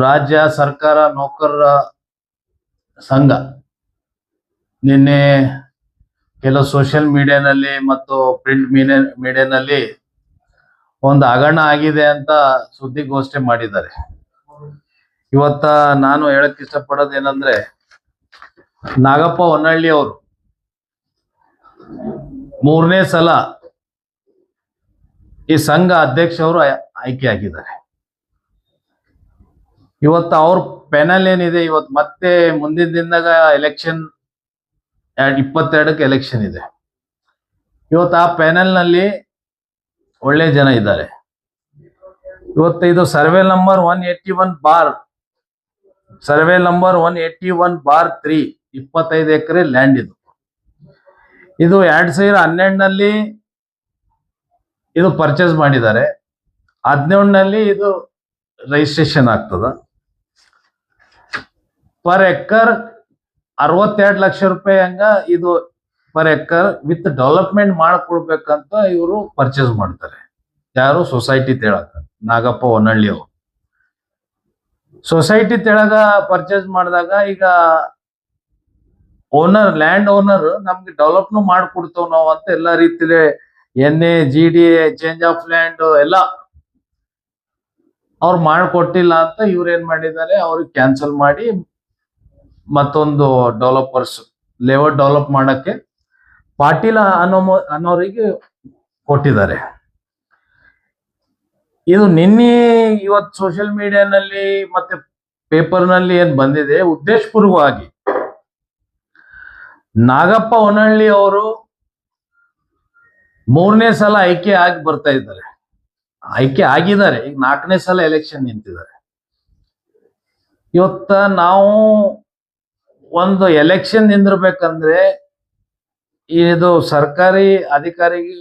ರಾಜ್ಯ ಸರ್ಕಾರ ನೌಕರರ ಸಂಘ ನಿನ್ನೆ ಕೆಲವು ಸೋಷಿಯಲ್ ಮೀಡಿಯಾನಲ್ಲಿ ಮತ್ತು ಪ್ರಿಂಟ್ ಮೀಡಿಯಾನಲ್ಲಿ ಒಂದು ಹಗರಣ ಆಗಿದೆ ಅಂತ ಸುದ್ದಿಗೋಷ್ಠಿ ಮಾಡಿದ್ದಾರೆ. ಇವತ್ತ ನಾನು ಹೇಳಕ್ ಇಷ್ಟಪಡೋದೇನಂದ್ರೆ, ನಾಗಪ್ಪ ಹೊನ್ನಳ್ಳಿ ಅವರು 3ನೇ ಸಲ ಈ ಸಂಘ ಅಧ್ಯಕ್ಷರು ಆಯ್ಕೆ ಆಗಿದ್ದಾರೆ. ಇವತ್ತು ಅವ್ರ ಪ್ಯಾನಲ್ ಏನಿದೆ, ಇವತ್ತು ಮತ್ತೆ ಮುಂದಿನ ದಿನದಾಗ ಎಲೆಕ್ಷನ್ 2022ಕ್ಕೆ ಎಲೆಕ್ಷನ್ ಇದೆ. ಇವತ್ತು ಆ ಪ್ಯಾನಲ್ ನಲ್ಲಿ ಒಳ್ಳೆ ಜನ ಇದ್ದಾರೆ. ಇವತ್ತು ಇದು ಸರ್ವೆ ನಂಬರ್ 181/3 25 ಎಕರೆ ಲ್ಯಾಂಡ್ ಇದು. ಇದು 2012ನಲ್ಲಿ ಇದು ಪರ್ಚೇಸ್ ಮಾಡಿದ್ದಾರೆ. 2017ನಲ್ಲಿ ಇದು ರಿಜಿಸ್ಟ್ರೇಷನ್ ಆಗ್ತದ. ಪರ್ ಎಕರ್ 62 ಲಕ್ಷ ರೂಪಾಯಿ ಹಂಗ ಇದು ಪರ್ ಎಕರ್ ವಿತ್ ಡೆವಲಪ್ಮೆಂಟ್ ಮಾಡ್ಕೊಡ್ಬೇಕಂತ ಇವರು ಪರ್ಚೇಸ್ ಮಾಡ್ತಾರೆ. ಯಾರು? ಸೊಸೈಟಿ ತೆಳಗ ನಾಗಪ್ಪ ಹೊನ್ನಳ್ಳಿ ಅವರು ಸೊಸೈಟಿ ತೆಳಗ ಪರ್ಚೇಸ್ ಮಾಡಿದಾಗ, ಈಗ ಓನರ್, ಲ್ಯಾಂಡ್ ಓನರ್ ನಮ್ಗೆ ಡೆವಲಪ್ನು ಮಾಡ್ಕೊಡ್ತೇವ್ ನಾವು ಅಂತ ಎಲ್ಲಾ ರೀತಿಲಿ NA GDA change of land ಎಲ್ಲ ಅವ್ರು ಮಾಡ್ಕೊಟ್ಟಿಲ್ಲ ಅಂತ ಇವ್ರು ಏನ್ ಮಾಡಿದ್ದಾರೆ, ಅವ್ರಿಗೆ ಕ್ಯಾನ್ಸಲ್ ಮಾಡಿ ಮತ್ತೊಂದು ಡೆವಲಪರ್ಸ್ ಲೇಔಟ್ ಡೆವಲಪ್ ಮಾಡಕ್ಕೆ ಪಾಟೀಲ್ ಅನ್ನೋರಿಗೆ ಕೊಟ್ಟಿದ್ದಾರೆ. ಇದು ನಿನ್ನೆ ಇವತ್ತು ಸೋಷಿಯಲ್ ಮೀಡಿಯಾನಲ್ಲಿ ಮತ್ತೆ ಪೇಪರ್ನಲ್ಲಿ ಏನ್ ಬಂದಿದೆ, ಉದ್ದೇಶಪೂರ್ವವಾಗಿ ನಾಗಪ್ಪ ಹೊನ್ನಳ್ಳಿ ಅವರು 3ನೇ ಸಲ ಆಯ್ಕೆ ಆಗಿ ಬರ್ತಾ ಇದ್ದಾರೆ. ಆಯ್ಕೆ ಆಗಿದ್ದಾರೆ, ಈಗ 4ನೇ ಸಲ ಎಲೆಕ್ಷನ್ ನಿಂತಿದ್ದಾರೆ. ಇವತ್ತ ನಾವು ಒಂದು ಎಲೆಕ್ಷನ್ ನಿಂದಿರ್ಬೇಕಂದ್ರೆ ಇದು ಸರ್ಕಾರಿ ಅಧಿಕಾರಿಗೆ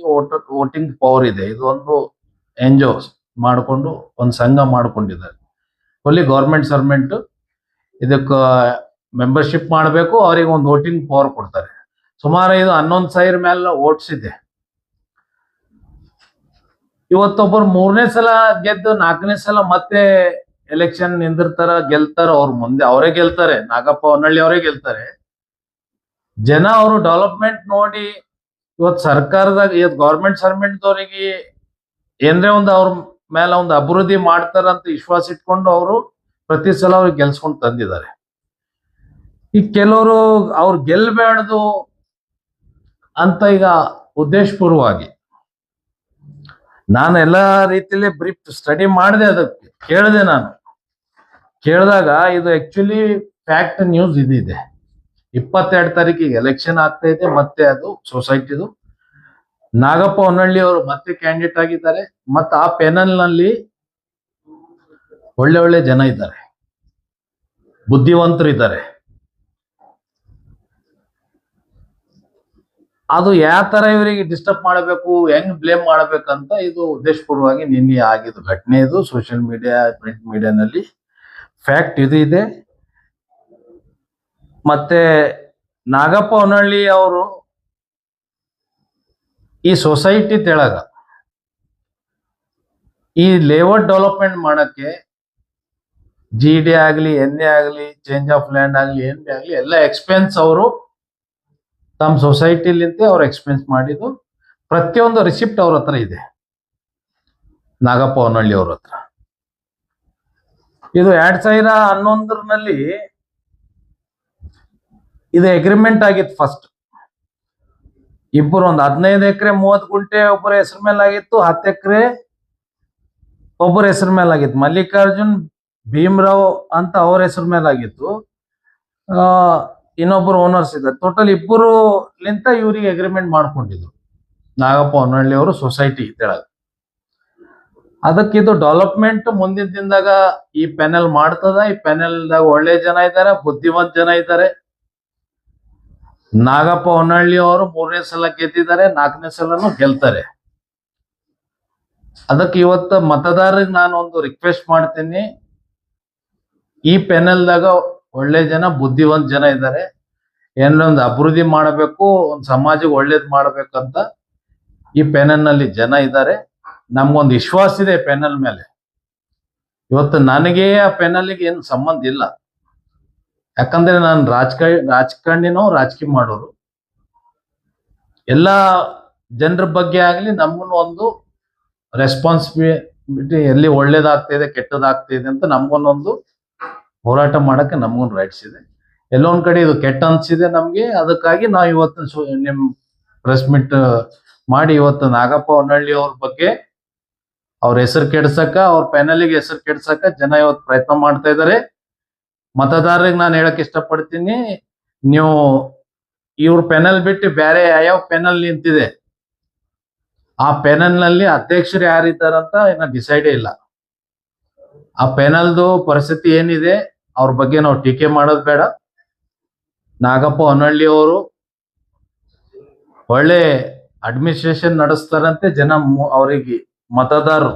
ವೋಟಿಂಗ್ ಪವರ್ ಇದೆ. ಇದು ಒಂದು NGO ಮಾಡಿಕೊಂಡು ಒಂದು ಸಂಘ ಮಾಡ್ಕೊಂಡಿದ್ದಾರೆ. ಒಳ್ಳೆ ಗೌರ್ಮೆಂಟ್ ಸರ್ವೆಂಟ್ ಇದಕ್ಕೆ ಮೆಂಬರ್ಶಿಪ್ ಮಾಡಬೇಕು, ಅವ್ರಿಗೆ ಒಂದು ವೋಟಿಂಗ್ ಪವರ್ ಕೊಡ್ತಾರೆ. ಸುಮಾರು ಇದು 11,000 ಮೇಲೆ ವೋಟ್ಸ್ ಇದೆ. ಇವತ್ತೊಬ್ಬರು 3ನೇ ಸಲ ಗೆದ್ದು 4ನೇ ಸಲ ಮತ್ತೆ ಎಲೆಕ್ಷನ್ ನಿಂದಿರ್ತಾರ, ಗೆಲ್ತಾರ. ಅವ್ರ ಮುಂದೆ ಅವರೇ ಗೆಲ್ತಾರೆ, ನಾಗಪ್ಪ ಹೊನ್ನಳ್ಳಿ ಅವರೇ ಗೆಲ್ತಾರೆ. ಜನ ಅವರು ಡೆವಲಪ್ಮೆಂಟ್ ನೋಡಿ ಇವತ್ತು ಸರ್ಕಾರದಾಗ ಇವತ್ತು ಗೌರ್ಮೆಂಟ್ ಸರ್ವೆಂಟ್ದವರಿಗೆ ಏನ್ರೆ ಒಂದು ಅವ್ರ ಮೇಲೆ ಒಂದು ಅಭಿವೃದ್ಧಿ ಮಾಡ್ತಾರಂತ ವಿಶ್ವಾಸ ಇಟ್ಕೊಂಡು ಅವರು ಪ್ರತಿ ಸಲ ಅವ್ರಿಗೆ ಗೆಲ್ಸ್ಕೊಂಡು ತಂದಿದ್ದಾರೆ. ಈಗ ಕೆಲವರು ಅವ್ರು ಗೆಲ್ಬೇಡ್ದು ಅಂತ ಈಗ ಉದ್ದೇಶಪೂರ್ವವಾಗಿ ನಾನು ಎಲ್ಲಾ ರೀತಿಯಲ್ಲಿ ಬ್ರೀಫ್ ಸ್ಟಡಿ ಮಾಡಿದೆ, ಅದಕ್ಕೆ ಕೇಳಿದೆ. ನಾನು ಕೇಳಿದಾಗ ಇದು ಆಕ್ಚುಲಿ ಫ್ಯಾಕ್ಟ್ ನ್ಯೂಸ್ ಇದಿದೆ. 22 ತಾರೀಕಿಗೆ ಎಲೆಕ್ಷನ್ ಆಗ್ತಾ ಇದೆ. ಮತ್ತೆ ಅದು ಸೊಸೈಟಿದು ನಾಗಪ್ಪ ಹೊನ್ನಳ್ಳಿ ಅವರು ಮತ್ತೆ ಕ್ಯಾಂಡಿಡೇಟ್ ಆಗಿದ್ದಾರೆ. ಮತ್ತೆ ಆ ಪ್ಯಾನಲ್ ನಲ್ಲಿ ಒಳ್ಳೆ ಜನ ಇದ್ದಾರೆ, ಬುದ್ಧಿವಂತರು ಇದ್ದಾರೆ. ಅದು ಯಾವ ತರ ಇವರಿಗೆ ಡಿಸ್ಟರ್ಬ್ ಮಾಡಬೇಕು, ಹೆಂಗ್ ಬ್ಲೇಮ್ ಮಾಡಬೇಕಂತ ಇದು ಉದ್ದೇಶಪೂರ್ವವಾಗಿ ನಿನ್ನೆ ಆಗಿದ್ದು ಘಟನೆ. ಇದು ಸೋಷಿಯಲ್ ಮೀಡಿಯಾ, ಪ್ರಿಂಟ್ ಮೀಡಿಯಾನಲ್ಲಿ ಫ್ಯಾಕ್ಟ್ ಇದು ಇದೆ. ಮತ್ತೆ ನಾಗಪ್ಪ ಹೊನ್ನಳ್ಳಿ ಅವರು ಈ ಸೊಸೈಟಿ ತೆಳಗ ಈ ಲೇಔಟ್ ಡೆವಲಪ್ಮೆಂಟ್ ಮಾಡಕ್ಕೆ GD ಆಗ್ಲಿ, NA ಆಗ್ಲಿ, ಚೇಂಜ್ ಆಫ್ ಲ್ಯಾಂಡ್ ಆಗ್ಲಿ, NB ಆಗ್ಲಿ, ಎಲ್ಲ ಎಕ್ಸ್ಪೆನ್ಸ್ ಅವರು ತಮ್ಮ ಸೊಸೈಟಿಲಿಂದ ಅವ್ರು ಎಕ್ಸ್ಪೆನ್ಸ್ ಮಾಡಿದ್ದು ಪ್ರತಿಯೊಂದು ರಿಸಿಪ್ಟ್ ಅವ್ರ ಹತ್ರ ಇದೆ, ನಾಗಪ್ಪ ಹೊನ್ನಳ್ಳಿ ಅವ್ರ ಹತ್ರ. ಇದು 2011ರಲ್ಲಿ ಇದು ಅಗ್ರಿಮೆಂಟ್ ಆಗಿತ್ತು. ಫಸ್ಟ್ ಇಬ್ಬರು ಒಂದು 15 ಎಕರೆ 30 ಗುಂಟೆ ಒಬ್ಬರ ಹೆಸರು ಮೇಲೆ ಆಗಿತ್ತು, 10 ಎಕರೆ ಒಬ್ಬರ ಹೆಸರು ಮೇಲೆ ಆಗಿತ್ತು. ಮಲ್ಲಿಕಾರ್ಜುನ್ ಭೀಮರಾವ್ ಅಂತ ಅವ್ರ ಹೆಸರು ಮೇಲೆ ಆಗಿತ್ತು. ಇನ್ನೊಬ್ಬರು ಓನರ್ಸ್ ಇದ್ದಾರೆ. ಟೋಟಲ್ ಇಬ್ಬರು ಲಿಂತ ಇವ್ರಿಗೆ ಅಗ್ರಿಮೆಂಟ್ ಮಾಡ್ಕೊಂಡಿದ್ರು ನಾಗಪ್ಪ ಹೊನ್ನಳ್ಳಿ ಅವರು ಸೊಸೈಟಿ ತೆಳಗ. ಅದಕ್ಕಿದು ಡೆವಲಪ್ಮೆಂಟ್ ಮುಂದಿನ ದಿನದಾಗ ಈ ಪ್ಯಾನೆಲ್ ಮಾಡ್ತದ. ಈ ಪ್ಯಾನೆಲ್ದಾಗ ಒಳ್ಳೆ ಜನ ಇದ್ದಾರೆ, ಬುದ್ಧಿವಂತ ಜನ ಇದ್ದಾರೆ. ನಾಗಪ್ಪ ಹೊನ್ನಳ್ಳಿ ಅವರು 3ನೇ ಸಲ ಗೆದ್ದಿದ್ದಾರೆ, 4ನೇ ಸಲನು ಗೆಲ್ತಾರೆ. ಅದಕ್ಕೆ ಇವತ್ತು ಮತದಾರರಿಗೆ ನಾನು ಒಂದು ರಿಕ್ವೆಸ್ಟ್ ಮಾಡ್ತೀನಿ, ಈ ಪ್ಯಾನೆಲ್ದಾಗ ಒಳ್ಳೆ ಜನ, ಬುದ್ಧಿವಂತ ಜನ ಇದ್ದಾರೆ. ಏನೊಂದು ಅಭಿವೃದ್ಧಿ ಮಾಡಬೇಕು, ಒಂದು ಸಮಾಜಕ್ಕೆ ಒಳ್ಳೇದ್ ಮಾಡ್ಬೇಕಂತ ಈ ಪ್ಯಾನೆಲ್ ನಲ್ಲಿ ಜನ ಇದ್ದಾರೆ. ನಮ್ಗೊಂದು ವಿಶ್ವಾಸ ಇದೆ ಪ್ಯಾನೆಲ್ ಮೇಲೆ. ಇವತ್ತು ನನಗೆ ಆ ಪೆನಲ್ಗೆ ಏನು ಸಂಬಂಧ ಇಲ್ಲ. ಯಾಕಂದ್ರೆ ನಾನು ರಾಜಕಾರಣಿನೋ ರಾಜಕೀಯ ಮಾಡೋರು. ಎಲ್ಲ ಜನರ ಬಗ್ಗೆ ಆಗ್ಲಿ ನಮ್ಗೂ ಒಂದು ರೆಸ್ಪಾನ್ಸಿಬಿಲಿಟಿ, ಎಲ್ಲಿ ಒಳ್ಳೇದಾಗ್ತಿದೆ ಕೆಟ್ಟದಾಗ್ತಿದೆ ಅಂತ ನಮ್ಗೊಂದೊಂದು ಹೋರಾಟ ಮಾಡಕ್ಕೆ ನಮ್ಗೊಂದು ರೈಟ್ಸ್ ಇದೆ. ಎಲ್ಲೊಂದ್ ಕಡೆ ಇದು ಕೆಟ್ಟ ಅನ್ಸಿದೆ ನಮ್ಗೆ, ಅದಕ್ಕಾಗಿ ನಾವು ಇವತ್ತು ನಿಮ್ ಪ್ರೆಸ್ ಮೀಟ್ ಮಾಡಿ ಇವತ್ತು ನಾಗಪ್ಪ ಹೊನ್ನಳ್ಳಿ ಅವ್ರ ಬಗ್ಗೆ ಅವ್ರ ಹೆಸರು ಕೆಡ್ಸಕ್ಕ, ಅವ್ರ ಪ್ಯಾನಲ್ಗೆ ಹೆಸರು ಕೆಡ್ಸಕ್ಕ ಜನ ಇವತ್ತು ಪ್ರಯತ್ನ ಮಾಡ್ತಾ ಇದ್ದಾರೆ. ಮತದಾರರಿಗೆ ನಾನು ಹೇಳಕ್ ಇಷ್ಟಪಡ್ತೀನಿ, ನೀವು ಇವ್ರ ಪೆನಲ್ ಬಿಟ್ಟು ಬೇರೆ ಯಾವ ಪೆನಲ್ ನಿಂತಿದೆ, ಆ ಪೆನಲ್ ನಲ್ಲಿ ಅಧ್ಯಕ್ಷರು ಯಾರಿದ್ದಾರಂತ ಇನ್ನ ಡಿಸೈಡೇ ಇಲ್ಲ. ಆ ಪೆನಲ್ದು ಪರಿಸ್ಥಿತಿ ಏನಿದೆ ಅವ್ರ ಬಗ್ಗೆ ನಾವು ಟೀಕೆ ಮಾಡೋದು ಬೇಡ. ನಾಗಪ್ಪ ಹೊನ್ನಳ್ಳಿ ಅವರು ಒಳ್ಳೆ ಅಡ್ಮಿನಿಸ್ಟ್ರೇಷನ್ ನಡೆಸ್ತಾರಂತೆ. ಜನ ಅವರಿಗೆ ಮತದಾರರು,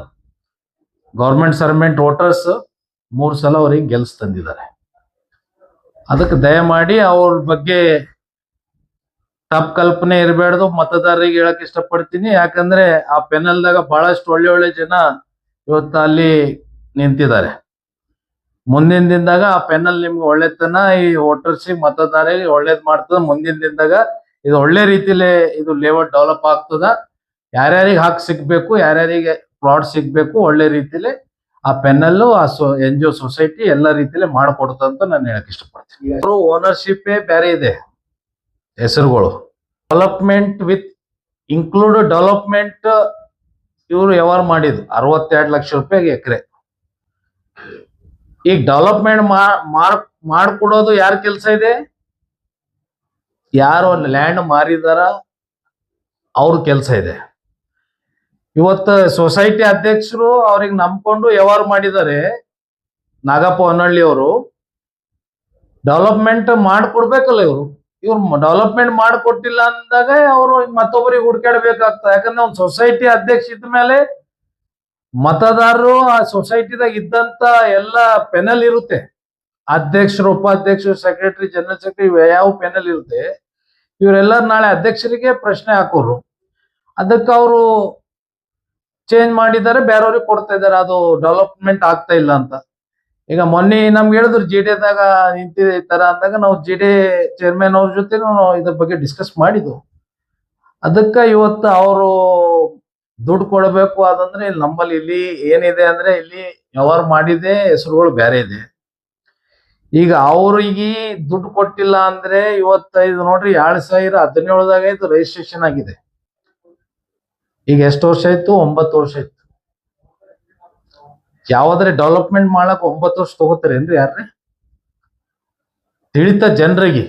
ಗೌರ್ಮೆಂಟ್ ಸರ್ವೆಂಟ್ ವೋಟರ್ಸ್ 3 ಸಲ ಅವರಿಗೆ ಗೆಲ್ಸ್ ತಂದಿದ್ದಾರೆ. ಅದಕ್ಕೆ ದಯಮಾಡಿ ಅವ್ರ ಬಗ್ಗೆ ತಪ್ಪು ಕಲ್ಪನೆ ಇರಬೇಡ್ದು ಮತದಾರರಿಗೆ ಹೇಳಕ್ ಇಷ್ಟಪಡ್ತೀನಿ. ಯಾಕಂದ್ರೆ ಆ ಪೆನಲ್ದಾಗ ಬಹಳಷ್ಟು ಒಳ್ಳೆ ಜನ ಇವತ್ತು ಅಲ್ಲಿ ನಿಂತಿದ್ದಾರೆ. ಮುಂದಿನ ದಿನದಾಗ ಆ ಪೆನಲ್ ನಿಮ್ಗೆ ಒಳ್ಳೆತನ ಈ ವೋಟರ್ಸಿಗೆ ಮತದಾರರಿಗೆ ಒಳ್ಳೇದ್ ಮಾಡ್ತದ. ಮುಂದಿನ ದಿನದಾಗ ಇದು ಒಳ್ಳೆ ರೀತಿಲೇ ಇದು ಲೇಔಟ್ ಡೆವಲಪ್ ಆಗ್ತದ. ಯಾರ್ಯಾರಿಗೆ ಹಕ್ ಸಿಗ್ಬೇಕು, ಯಾರ್ಯಾರಿಗೆ ಪ್ಲಾಟ್ ಸಿಗ್ಬೇಕು, ಒಳ್ಳೆ ರೀತಿಲಿ ಆ ಪೆನ್ನಲ್ಲು ಆ NGO ಸೊಸೈಟಿ ಎಲ್ಲ ರೀತಿಲಿ ಮಾಡ್ಕೊಡ್ತಂತ ನಾನು ಹೇಳಕ್ ಇಷ್ಟಪಡ್ತೀನಿ. ಓನರ್ಶಿಪ್ ಬೇರೆ ಇದೆ ಹೆಸರುಗಳು. ಡೆವಲಪ್ಮೆಂಟ್ ವಿತ್ ಇನ್ಕ್ಲೂಡ್ ಡೆವಲಪ್ಮೆಂಟ್ ಇವರು ವ್ಯವಹಾರ ಮಾಡಿದ್ರು 62 ಲಕ್ಷ ರೂಪಾಯಿಗೆ ಎಕರೆ. ಈಗ ಡೆವಲಪ್ಮೆಂಟ್ ಮಾಡ್ಕೊಡೋದು ಯಾರ ಕೆಲಸ ಇದೆ? ಯಾರು ಲ್ಯಾಂಡ್ ಮಾರಿದಾರ ಅವ್ರ ಕೆಲಸ ಇದೆ. ಇವತ್ತು ಸೊಸೈಟಿ ಅಧ್ಯಕ್ಷರು ಅವ್ರಿಗೆ ನಂಬ್ಕೊಂಡು ವ್ಯವಹಾರ ಮಾಡಿದ್ದಾರೆ. ನಾಗಪ್ಪ ಹೊನ್ನಳ್ಳಿ ಅವರು ಡೆವಲಪ್ಮೆಂಟ್ ಮಾಡ್ಕೊಡ್ಬೇಕಲ್ಲ. ಇವ್ರು ಡೆವಲಪ್ಮೆಂಟ್ ಮಾಡ್ಕೊಟ್ಟಿಲ್ಲ ಅಂದಾಗ ಅವರು ಮತ್ತೊಬ್ಬರಿಗೆ ಹುಡ್ಕಾಡ್ಬೇಕಾಗ್ತದೆ. ಯಾಕಂದ್ರೆ ಒಂದು ಸೊಸೈಟಿ ಅಧ್ಯಕ್ಷ ಇದ್ದ ಮೇಲೆ ಮತದಾರರು ಆ ಸೊಸೈಟಿದಾಗ ಇದ್ದಂತ ಎಲ್ಲ ಪೆನಲ್ ಇರುತ್ತೆ. ಅಧ್ಯಕ್ಷರು, ಉಪಾಧ್ಯಕ್ಷರು, ಸೆಕ್ರೆಟರಿ, ಜನರಲ್ ಸೆಕ್ರೆಟರಿ ಯಾವ ಪೆನಲ್ ಇರುತ್ತೆ, ಇವರೆಲ್ಲರೂ ನಾಳೆ ಅಧ್ಯಕ್ಷರಿಗೆ ಪ್ರಶ್ನೆ ಹಾಕೋರು. ಅದಕ್ಕೆ ಅವರು ಚೇಂಜ್ ಮಾಡಿದ್ದಾರೆ, ಬೇರೆಯವ್ರಿಗೆ ಕೊಡ್ತಾ ಇದ್ದಾರೆ. ಅದು ಡೆವಲಪ್ಮೆಂಟ್ ಆಗ್ತಾ ಇಲ್ಲ ಅಂತ. ಈಗ ಮೊನ್ನೆ ನಮ್ಗೆ ಹೇಳಿದ್ರು JD-ದಾಗ ನಿಂತಿದೆ ಈ ತರ ಅಂದಾಗ ನಾವು JD ಚೇರ್ಮನ್ ಅವ್ರ ಜೊತೆ ಇದ್ರ ಬಗ್ಗೆ ಡಿಸ್ಕಸ್ ಮಾಡಿದ್ವು. ಅದಕ್ಕೆ ಇವತ್ತು ಅವರು ದುಡ್ಡು ಕೊಡಬೇಕು ಅದಂದ್ರೆ ಇಲ್ಲಿ ನಮ್ಮಲ್ಲಿ ಇಲ್ಲಿ ಏನಿದೆ ಅಂದ್ರೆ ಇಲ್ಲಿ ವ್ಯವಹಾರ ಮಾಡಿದೆ ಹೆಸರುಗಳು ಬೇರೆ ಇದೆ. ಈಗ ಅವ್ರಿಗೆ ದುಡ್ಡು ಕೊಟ್ಟಿಲ್ಲ ಅಂದ್ರೆ ಇವತ್ತೈದು ನೋಡ್ರಿ 2017ದಾಗ ಇದು ರಿಜಿಸ್ಟ್ರೇಷನ್ ಆಗಿದೆ. ಈಗ ಎಷ್ಟು ವರ್ಷ ಆಯ್ತು? 9 ವರ್ಷ ಆಯ್ತು. ಯಾವ್ದಾರೆ ಡೆವಲಪ್ಮೆಂಟ್ ಮಾಡಕ್ 9 ವರ್ಷ ತಗೋತಾರೇನ್ರಿ ಯಾರ್ರಿ? ತಿಳಿತ ಜನರಿಗೆ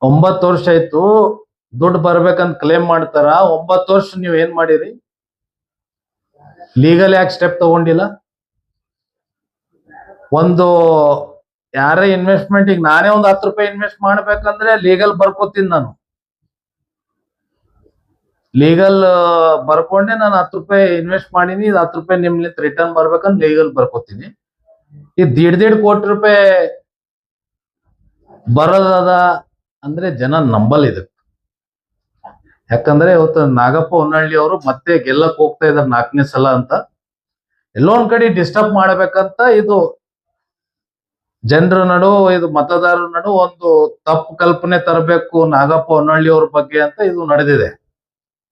9 ವರ್ಷ ಆಯ್ತು ದುಡ್ಡು ಬರ್ಬೇಕಂತ ಕ್ಲೇಮ್ ಮಾಡ್ತಾರ. 9 ವರ್ಷ ನೀವ್ ಏನ್ ಮಾಡಿರಿ? ಲೀಗಲ್ ಯಾಕೆ ಸ್ಟೆಪ್ ತಗೊಂಡಿಲ್ಲ? ಒಂದು ಯಾರೇ ಇನ್ವೆಸ್ಟ್ಮೆಂಟ್, ಈಗ ನಾನೇ ಒಂದು 10 ರೂಪಾಯಿ ಇನ್ವೆಸ್ಟ್ ಮಾಡ್ಬೇಕಂದ್ರೆ ಲೀಗಲ್ ಬರ್ಕೋತೀನಿ. ನಾನು ಲೀಗಲ್ ಬರ್ಕೊಂಡೆ ನಾನು 10 ರೂಪಾಯಿ ಇನ್ವೆಸ್ಟ್ ಮಾಡೀನಿ, 10 ರೂಪಾಯಿ ನಿಮ್ಲಿಂದ ರಿಟರ್ನ್ ಬರ್ಬೇಕಂತ ಲೀಗಲ್ ಬರ್ಕೋತೀನಿ. ಈ 1.5 ಕೋಟಿ ರೂಪಾಯಿ ಬರೋದದ ಅಂದ್ರೆ ಜನ ನಂಬಲ್ ಇದಕ್ಕೆ. ಯಾಕಂದ್ರೆ ಇವತ್ತು ನಾಗಪ್ಪ ಹೊನ್ನಳ್ಳಿ ಅವರು ಮತ್ತೆ ಗೆಲ್ಲಕ್ ಹೋಗ್ತಾ ಇದಾರೆ 4ನೇ ಸಲ ಅಂತ. ಎಲ್ಲೋ ಒಂದ್ ಕಡೆ ಡಿಸ್ಟರ್ಬ್ ಮಾಡ್ಬೇಕಂತ ಇದು ಜನರ ನಡು, ಇದು ಮತದಾರರ ನಡು ಒಂದು ತಪ್ಪು ಕಲ್ಪನೆ ತರಬೇಕು ನಾಗಪ್ಪ ಹೊನ್ನಳ್ಳಿ ಅವ್ರ ಬಗ್ಗೆ ಅಂತ ಇದು ನಡೆದಿದೆ.